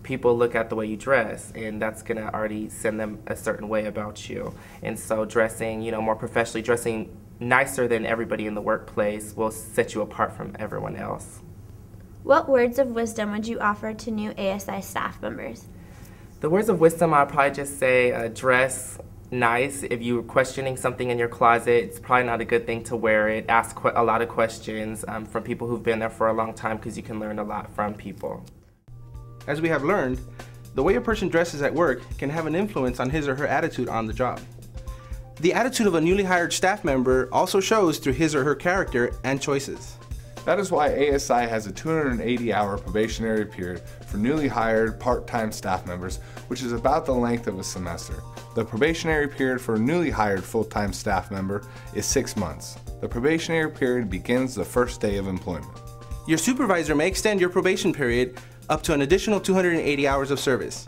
people look at the way you dress, and that's going to already send them a certain way about you. And so dressing, more professionally, dressing nicer than everybody in the workplace will set you apart from everyone else. What words of wisdom would you offer to new ASI staff members? The words of wisdom, I'd probably just say dress nice. If you're questioning something in your closet, it's probably not a good thing to wear it. Ask a lot of questions from people who've been there for a long time, because you can learn a lot from people. As we have learned, the way a person dresses at work can have an influence on his or her attitude on the job. The attitude of a newly hired staff member also shows through his or her character and choices. That is why ASI has a 280-hour probationary period for newly hired part-time staff members, which is about the length of a semester. The probationary period for a newly hired full-time staff member is 6 months. The probationary period begins the first day of employment. Your supervisor may extend your probation period up to an additional 280 hours of service.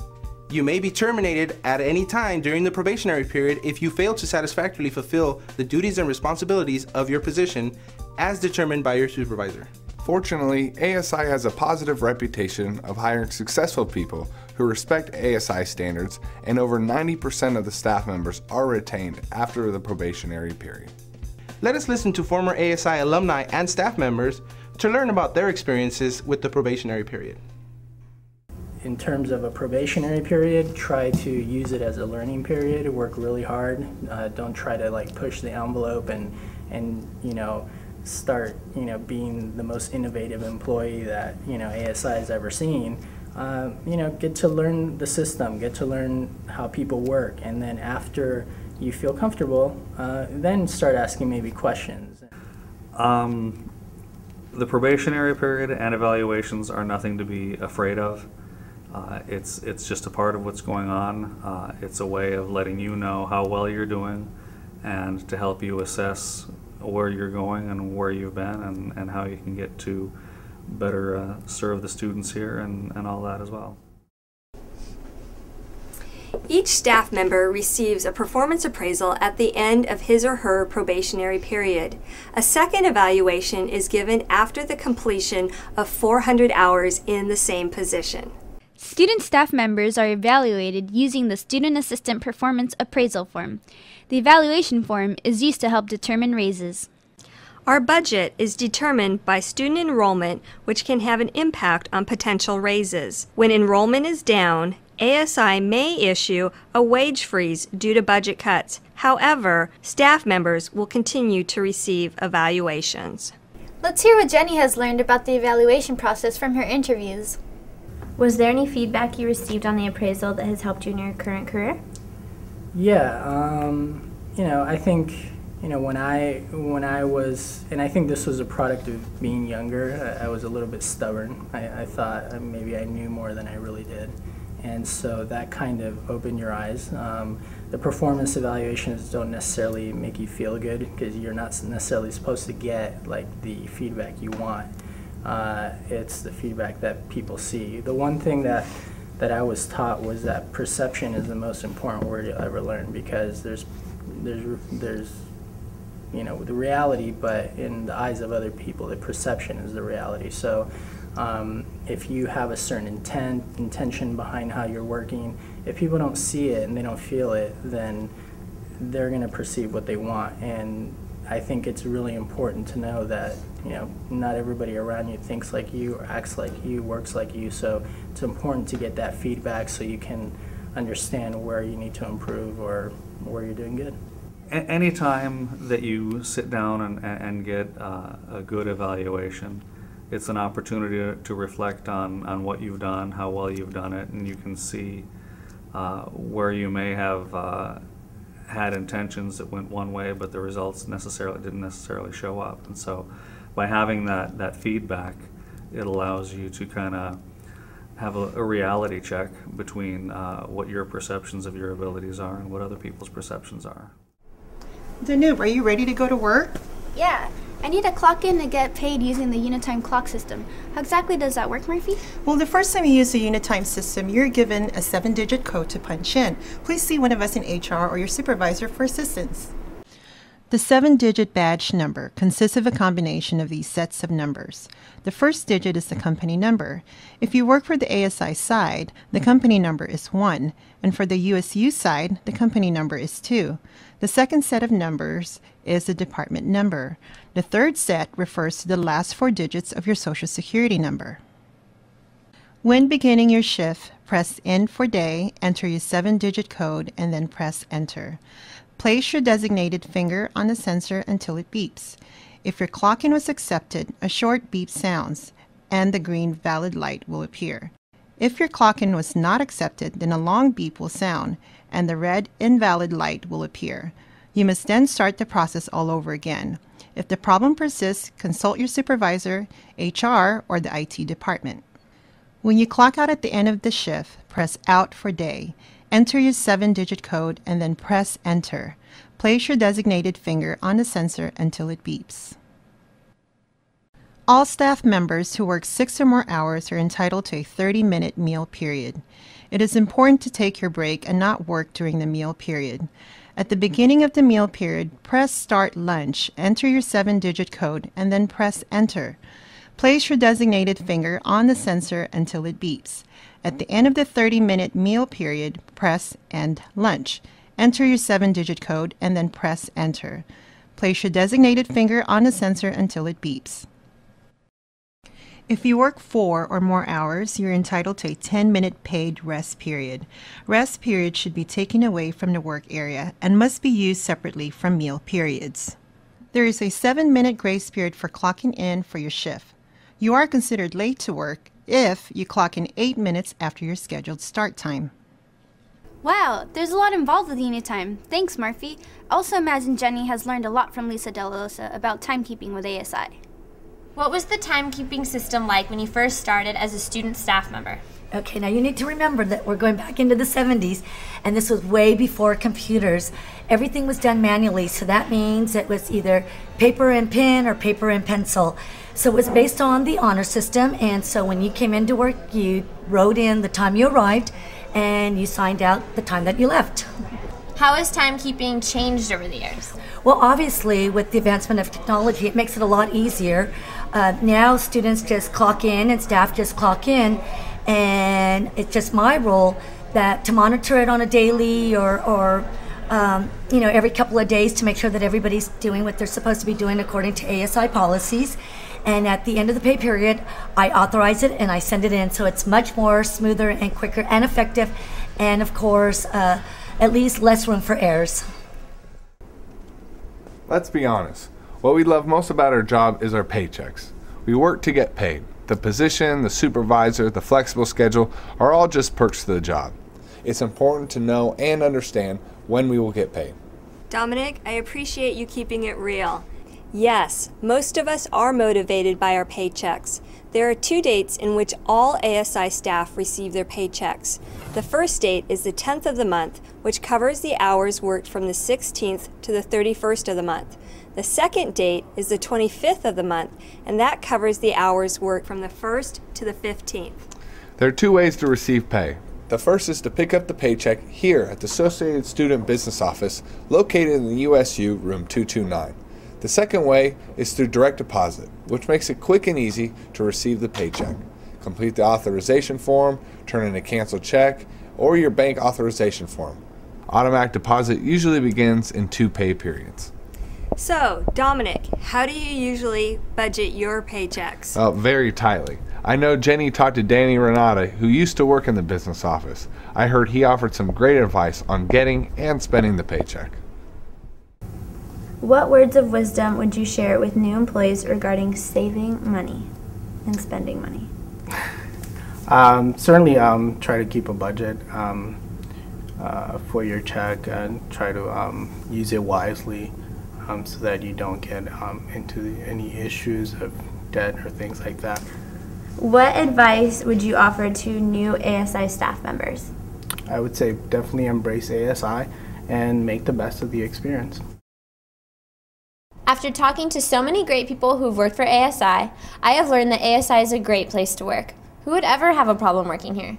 You may be terminated at any time during the probationary period if you fail to satisfactorily fulfill the duties and responsibilities of your position as determined by your supervisor. Fortunately, ASI has a positive reputation of hiring successful people who respect ASI standards, and over 90% of the staff members are retained after the probationary period. Let us listen to former ASI alumni and staff members to learn about their experiences with the probationary period. In terms of a probationary period, try to use it as a learning period. Work really hard. Don't try to push the envelope and start being the most innovative employee that ASI has ever seen. Get to learn the system, get to learn how people work, and then after you feel comfortable, then start asking maybe questions. The probationary period and evaluations are nothing to be afraid of. It's just a part of what's going on. It's a way of letting you know how well you're doing and to help you assess where you're going and where you've been and how you can get to better serve the students here and all that as well. Each staff member receives a performance appraisal at the end of his or her probationary period. A second evaluation is given after the completion of 400 hours in the same position. Student staff members are evaluated using the Student Assistant Performance Appraisal Form. The evaluation form is used to help determine raises. Our budget is determined by student enrollment, which can have an impact on potential raises. When enrollment is down, ASI may issue a wage freeze due to budget cuts. However, staff members will continue to receive evaluations. Let's hear what Jenny has learned about the evaluation process from her interviews. Was there any feedback you received on the appraisal that has helped you in your current career? Yeah, I think, when I was, and I think this was a product of being younger, I was a little bit stubborn. I thought maybe I knew more than I really did. And so that kind of opened your eyes. The performance evaluations don't necessarily make you feel good because you're not necessarily supposed to get the feedback you want. It's the feedback that people see. The one thing that I was taught was that perception is the most important word you'll ever learn, because there's the reality, but in the eyes of other people, the perception is the reality. So if you have a certain intention behind how you're working, if people don't see it and they don't feel it, then they're going to perceive what they want. And I think it's really important to know that not everybody around you thinks like you or acts like you, works like you. So it's important to get that feedback so you can understand where you need to improve or where you're doing good. Anytime that you sit down and get a good evaluation, it's an opportunity to reflect on what you've done, how well you've done it, and you can see where you may have had intentions that went one way, but the results didn't necessarily show up. And so by having that feedback, it allows you to kind of have a reality check between what your perceptions of your abilities are and what other people's perceptions are. Danube, are you ready to go to work? Yeah. I need to clock in to get paid using the Unitime clock system. How exactly does that work, Murphy? Well, the first time you use the Unitime system, you're given a 7-digit code to punch in. Please see one of us in HR or your supervisor for assistance. The 7-digit badge number consists of a combination of these sets of numbers. The first digit is the company number. If you work for the ASI side, the company number is 1, and for the USU side, the company number is 2. The second set of numbers is the department number. The third set refers to the last 4 digits of your Social Security number. When beginning your shift, press N for day, enter your 7-digit code, and then press Enter. Place your designated finger on the sensor until it beeps. If your clock-in was accepted, a short beep sounds, and the green valid light will appear. If your clock-in was not accepted, then a long beep will sound, and the red invalid light will appear. You must then start the process all over again. If the problem persists, consult your supervisor, HR, or the IT department. When you clock out at the end of the shift, press Out for day. Enter your 7-digit code and then press Enter. Place your designated finger on the sensor until it beeps. All staff members who work 6 or more hours are entitled to a 30-minute meal period. It is important to take your break and not work during the meal period. At the beginning of the meal period, press Start Lunch, enter your 7-digit code, and then press Enter. Place your designated finger on the sensor until it beeps. At the end of the 30-minute meal period, press End Lunch. Enter your 7-digit code and then press Enter. Place your designated finger on the sensor until it beeps. If you work 4 or more hours, you're entitled to a 10-minute paid rest period. Rest periods should be taken away from the work area and must be used separately from meal periods. There is a 7-minute grace period for clocking in for your shift. You are considered late to work if you clock in 8 minutes after your scheduled start time. Wow, there's a lot involved with Unitime. Thanks, Murphy. I also imagine Jenny has learned a lot from Lisa Delosa about timekeeping with ASI. What was the timekeeping system like when you first started as a student staff member? Okay, now you need to remember that we're going back into the 70s, and this was way before computers. Everything was done manually, so that means it was either paper and pen or paper and pencil. So it was based on the honor system, and so when you came into work, you wrote in the time you arrived, and you signed out the time that you left. How has timekeeping changed over the years? Well, obviously, with the advancement of technology, it makes it a lot easier. Now students just clock in and staff just clock in, and it's just my role that to monitor it on a daily or every couple of days to make sure that everybody's doing what they're supposed to be doing according to ASI policies. And at the end of the pay period, I authorize it and I send it in, so it's much more smoother and quicker and effective, and of course, at least less room for errors. Let's be honest. What we love most about our job is our paychecks. We work to get paid. The position, the supervisor, the flexible schedule are all just perks to the job. It's important to know and understand when we will get paid. Dominic, I appreciate you keeping it real. Yes, most of us are motivated by our paychecks. There are 2 dates in which all ASI staff receive their paychecks. The first date is the 10th of the month, which covers the hours worked from the 16th to the 31st of the month. The second date is the 25th of the month, and that covers the hours worked from the 1st to the 15th. There are 2 ways to receive pay. The first is to pick up the paycheck here at the Associated Student Business Office located in the USU room 229. The second way is through direct deposit, which makes it quick and easy to receive the paycheck. Complete the authorization form, turn in a canceled check, or your bank authorization form. Automatic deposit usually begins in 2 pay periods. So, Dominic, how do you usually budget your paychecks? Very tightly. I know Jenny talked to Danny Renata, who used to work in the business office. I heard he offered some great advice on getting and spending the paycheck. What words of wisdom would you share with new employees regarding saving money and spending money? Certainly try to keep a budget for your check and try to use it wisely so that you don't get into any issues of debt or things like that. What advice would you offer to new ASI staff members? I would say definitely embrace ASI and make the best of the experience. After talking to so many great people who've worked for ASI, I have learned that ASI is a great place to work. Who would ever have a problem working here?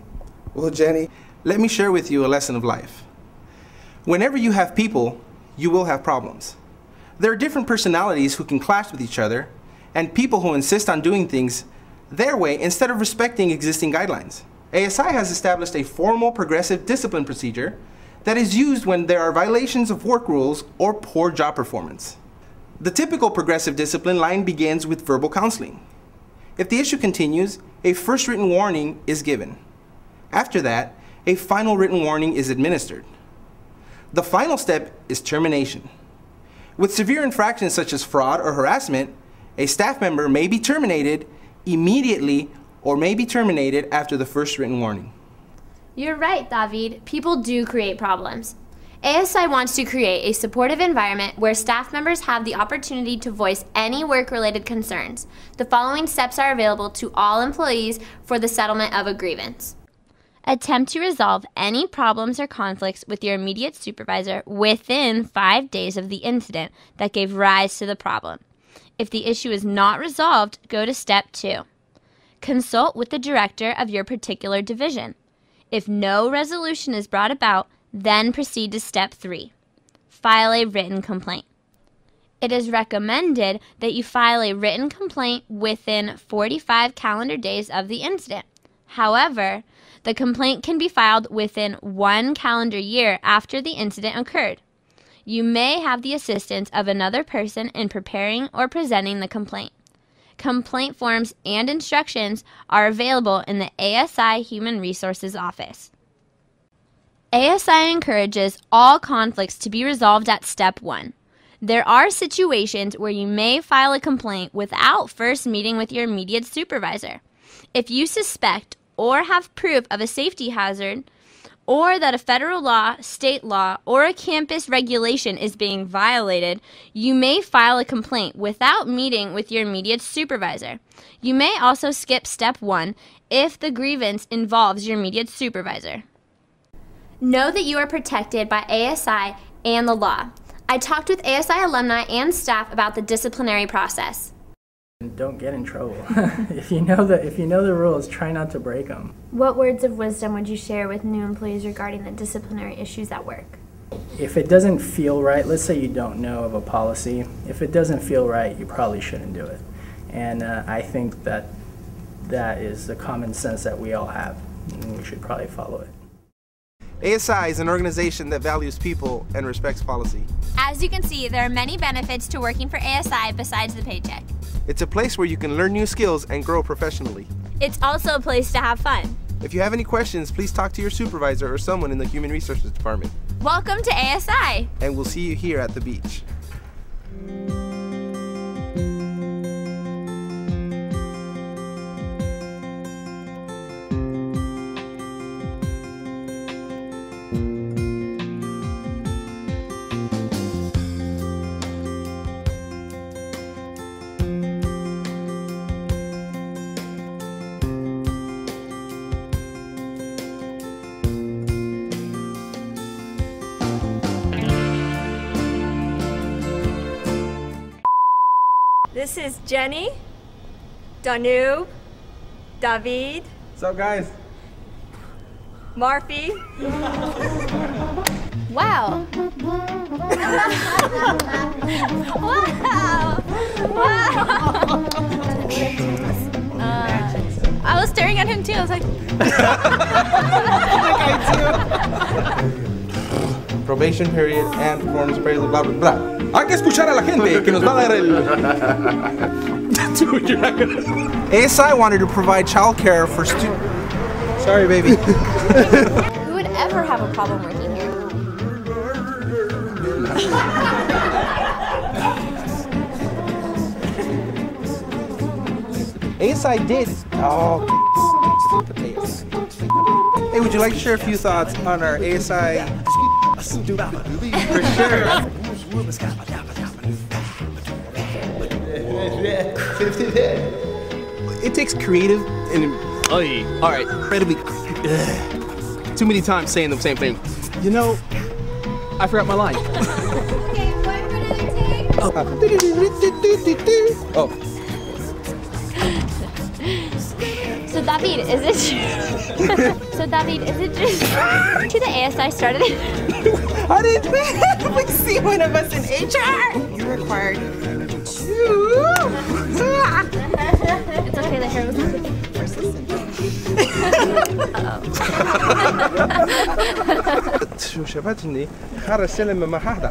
Well, Jenny, let me share with you a lesson of life. Whenever you have people, you will have problems. There are different personalities who can clash with each other, and people who insist on doing things their way instead of respecting existing guidelines. ASI has established a formal progressive discipline procedure that is used when there are violations of work rules or poor job performance. The typical progressive discipline line begins with verbal counseling. If the issue continues, a first written warning is given. After that, a final written warning is administered. The final step is termination. With severe infractions such as fraud or harassment, a staff member may be terminated immediately or may be terminated after the first written warning. You're right, David. People do create problems. ASI wants to create a supportive environment where staff members have the opportunity to voice any work-related concerns. The following steps are available to all employees for the settlement of a grievance. Attempt to resolve any problems or conflicts with your immediate supervisor within 5 days of the incident that gave rise to the problem. If the issue is not resolved, go to step 2. Consult with the director of your particular division. If no resolution is brought about, then proceed to step 3. File a written complaint. It is recommended that you file a written complaint within 45 calendar days of the incident. However, the complaint can be filed within 1 calendar year after the incident occurred. You may have the assistance of another person in preparing or presenting the complaint. Complaint forms and instructions are available in the ASI Human Resources Office. ASI encourages all conflicts to be resolved at step 1. There are situations where you may file a complaint without first meeting with your immediate supervisor. If you suspect or have proof of a safety hazard, or that a federal law, state law, or a campus regulation is being violated, you may file a complaint without meeting with your immediate supervisor. You may also skip step 1 if the grievance involves your immediate supervisor. Know that you are protected by ASI and the law. I talked with ASI alumni and staff about the disciplinary process. Don't get in trouble. If you know the rules, try not to break them. What words of wisdom would you share with new employees regarding the disciplinary issues at work? If it doesn't feel right, let's say you don't know of a policy, if it doesn't feel right, you probably shouldn't do it. And I think that is the common sense that we all have, and we should probably follow it. ASI is an organization that values people and respects policy. As you can see, there are many benefits to working for ASI besides the paycheck. It's a place where you can learn new skills and grow professionally. It's also a place to have fun. If you have any questions, please talk to your supervisor or someone in the Human Resources Department. Welcome to ASI. And we'll see you here at the beach. This is Jenny, Danube, David, What's up, guys? Marfi. Wow. I was staring at him too. I was like, Probation period and performance appraisal, blah, blah, blah. Hay que escuchar a la gente que nos va a dar el... Dude, you're not gonna... ASI wanted to provide childcare for students... Sorry, baby. who would ever have a problem working here? ASI did... Oh, hey, would you like to share a few thoughts on our ASI... For sure. It takes creative and... all right, incredibly... Too many times saying the same thing. You know, I forgot my line. Okay, one minute take. Oh. So David, is it true? So David, is it just the ASI started it? How did we see one of us in HR? You're required to. It's okay, the hair was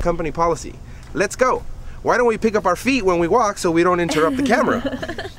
Company policy. Let's go. Why don't we pick up our feet when we walk so we don't interrupt the camera?